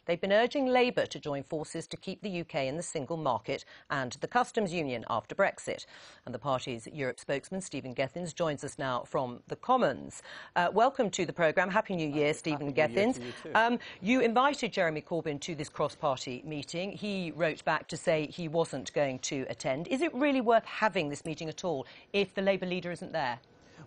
They've been urging Labour to join forces to keep the UK in the single market and the customs union after Brexit. And the party's Europe spokesman, Stephen Gethins, joins us now from the Commons. Welcome to the programme. Happy New Year, Stephen Gethins. You invited Jeremy Corbyn to this cross-party meeting. He wrote back to say he wasn't going to attend. Is it really worth having this meeting at all if the Labour leader isn't there?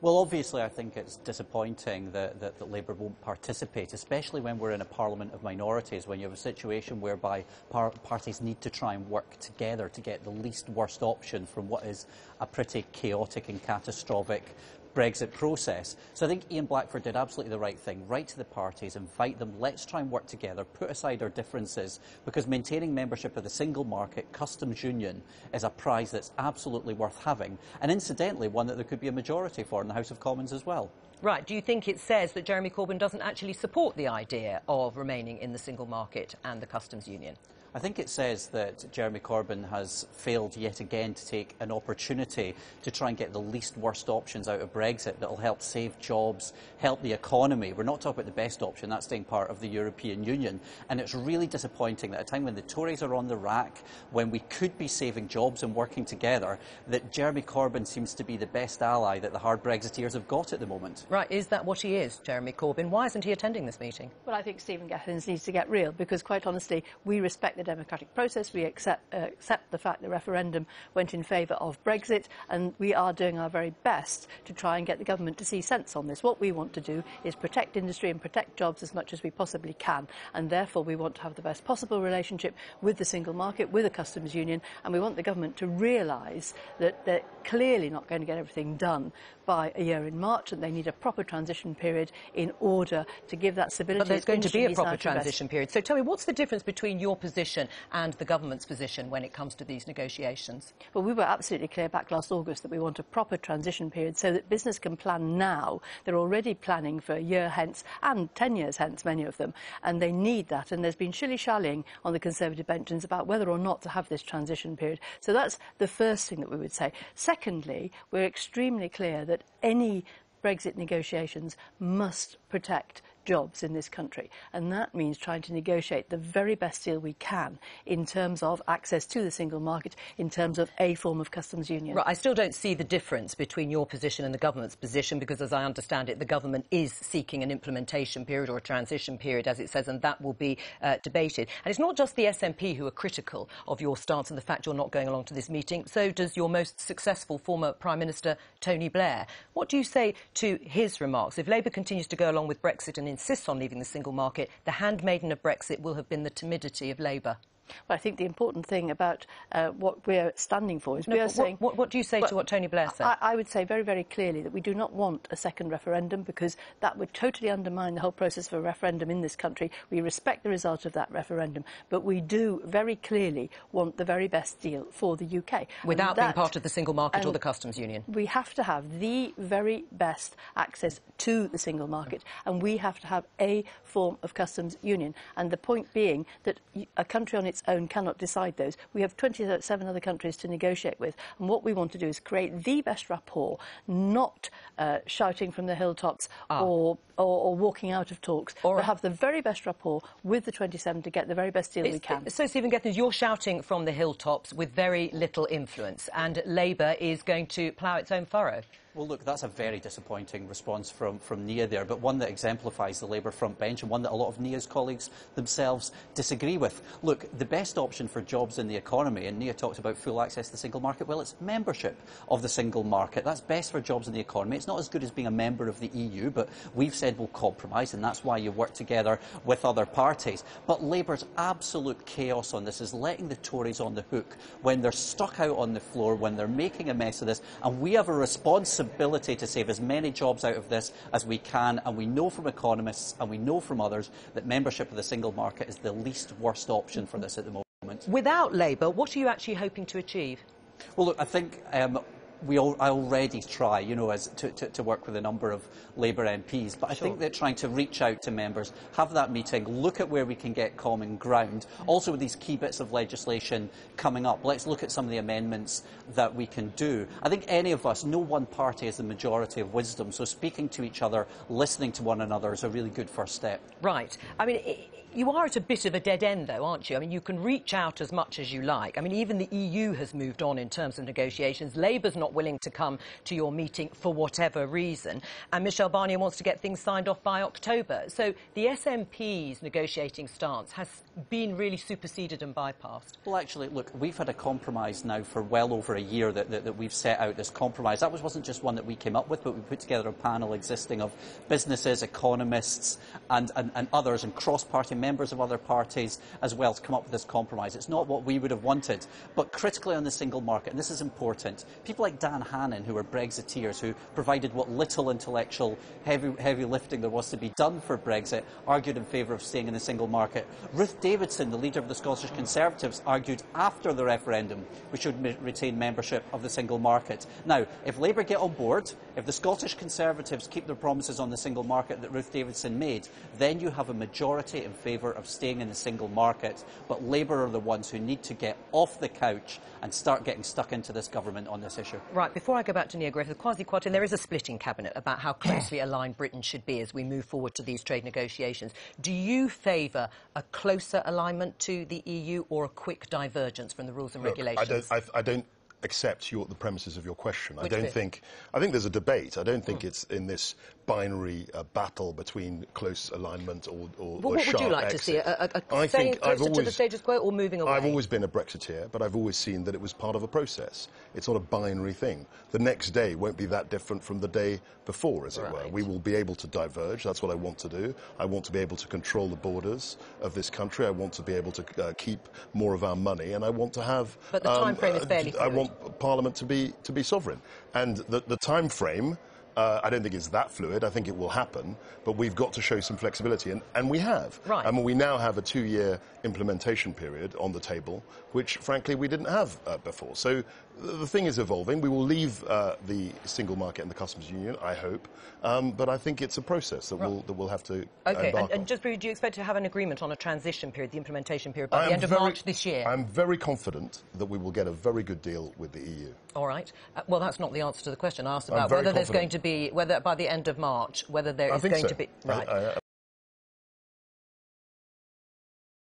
Well, obviously, I think it's disappointing that Labour won't participate, especially when we're in a parliament of minorities, when you have a situation whereby parties need to try and work together to get the least worst option from what is a pretty chaotic and catastrophic Brexit process. So I think Ian Blackford did absolutely the right thing. Write to the parties, invite them, let's try and work together, put aside our differences, because maintaining membership of the single market customs union is a prize that's absolutely worth having, and incidentally one that there could be a majority for in the House of Commons as well. Right. Do you think it says that Jeremy Corbyn doesn't actually support the idea of remaining in the single market and the customs union? I think it says that Jeremy Corbyn has failed yet again to take an opportunity to try and get the least worst options out of Brexit that will help save jobs, help the economy. We're not talking about the best option, that's staying part of the European Union. And it's really disappointing that at a time when the Tories are on the rack, when we could be saving jobs and working together, that Jeremy Corbyn seems to be the best ally that the hard Brexiteers have got at the moment. Right. Is that what he is, Jeremy Corbyn? Why isn't he attending this meeting? Well, I think Stephen Gethins needs to get real because, quite honestly, we respect the democratic process. We accept the fact the referendum went in favour of Brexit, and we are doing our very best to try and get the government to see sense on this. What we want to do is protect industry and protect jobs as much as we possibly can, and therefore we want to have the best possible relationship with the single market, with the customs union, and we want the government to realise that they're clearly not going to get everything done by a year in March, and they need a proper transition period in order to give that stability. But there's going to be a proper transition period. So tell me, what's the difference between your position and the government's position when it comes to these negotiations? Well, we were absolutely clear back last August that we want a proper transition period so that business can plan now. They're already planning for a year hence and 10 years hence, many of them, and they need that. And there's been shilly-shallying on the Conservative benches about whether or not to have this transition period. So that's the first thing that we would say. Secondly, we're extremely clear that any Brexit negotiations must protect jobs in this country, and that means trying to negotiate the very best deal we can in terms of access to the single market, in terms of a form of customs union. Right, I still don't see the difference between your position and the government's position, because as I understand it, the government is seeking an implementation period or a transition period, as it says, and that will be debated. And it's not just the SNP who are critical of your stance and the fact you're not going along to this meeting. So does your most successful former Prime Minister, Tony Blair. What do you say to his remarks? If Labour continues to go along with Brexit and insists on leaving the single market, the handmaiden of Brexit will have been the timidity of Labour. Well, I think the important thing about what we're standing for is we are saying... What do you say to what Tony Blair said? I would say very, very clearly that we do not want a second referendum, because that would totally undermine the whole process of a referendum in this country. We respect the result of that referendum, but we do very clearly want the very best deal for the UK. Without being part of the single market or the customs union? We have to have the very best access to the single market, and we have to have a form of customs union. And the point being that a country on its own cannot decide those. We have 27 other countries to negotiate with, and what we want to do is create the best rapport, not shouting from the hilltops or walking out of talks, but have the very best rapport with the 27 to get the very best deal we can. So, Stephen Gethins, you're shouting from the hilltops with very little influence, and Labour is going to plough its own furrow. Well, look, that's a very disappointing response from Nia there, but one that exemplifies the Labour front bench and one that a lot of Nia's colleagues themselves disagree with. Look, the best option for jobs in the economy, and Nia talked about full access to the single market, well, it's membership of the single market. That's best for jobs in the economy. It's not as good as being a member of the EU, but we've said we'll compromise, and that's why you work together with other parties. But Labour's absolute chaos on this is letting the Tories on the hook when they're stuck out on the floor, when they're making a mess of this, and we have a responsibility to save as many jobs out of this as we can, and we know from economists and we know from others that membership of the single market is the least worst option for this at the moment. Without Labour, what are you actually hoping to achieve? Well, look, I think I already try, to work with a number of Labour MPs, but I think that trying to reach out to members, have that meeting, look at where we can get common ground. Also, with these key bits of legislation coming up, let's look at some of the amendments that we can do. I think any of us, no one party has the majority of wisdom, so speaking to each other, listening to one another is a really good first step. Right. I mean, You are at a bit of a dead end, though, aren't you? I mean, you can reach out as much as you like. I mean, even the EU has moved on in terms of negotiations. Labour's not willing to come to your meeting for whatever reason. And Michel Barnier wants to get things signed off by October. So the SNP's negotiating stance has been really superseded and bypassed. Well, actually, look, we've had a compromise now for well over a year that we've set out this compromise. That wasn't just one that we came up with, but we put together a panel existing of businesses, economists and others, and cross-party members of other parties as well, to come up with this compromise. It's not what we would have wanted, but critically on the single market, and this is important, people like Dan Hannan, who were Brexiteers, who provided what little intellectual heavy lifting there was to be done for Brexit, argued in favour of staying in the single market. Ruth Davidson, the leader of the Scottish Conservatives, argued after the referendum we should retain membership of the single market. Now, if Labour get on board, if the Scottish Conservatives keep their promises on the single market that Ruth Davidson made, then you have a majority in favour of staying in the single market. But Labour are the ones who need to get off the couch and start getting stuck into this government on this issue. Right, before I go back to Neil Griffith, Kwasi Kwarteng, there is a split in Cabinet about how closely aligned Britain should be as we move forward to these trade negotiations. Do you favour a closer alignment to the EU or a quick divergence from the rules and regulations? I don't accept the premises of your question. I think there's a debate. I don't think it's in this binary battle between close alignment or what sharp would you like exit. to see? Staying closer to the status quo or moving away? I've always been a Brexiteer, but I've always seen that it was part of a process. It's not a binary thing. The next day won't be that different from the day before, as it were. We will be able to diverge. That's what I want to do. I want to be able to control the borders of this country. I want to be able to keep more of our money, and I want to have... But the time frame is fairly fluid. I want Parliament to be sovereign. And the time frame... I don't think it's that fluid. I think it will happen, but we've got to show some flexibility, and we have. Right. I mean, we now have a 2-year implementation period on the table, which, frankly, we didn't have before. So the thing is evolving. We will leave the single market and the customs union, I hope, but I think it's a process that we'll have to embark on. And just, do you expect to have an agreement on a transition period, the implementation period, by the end of March this year? I'm very confident that we will get a very good deal with the EU. All right. Well, that's not the answer to the question. I asked about whether there's going to be, whether by the end of March, whether there is going to be... Right.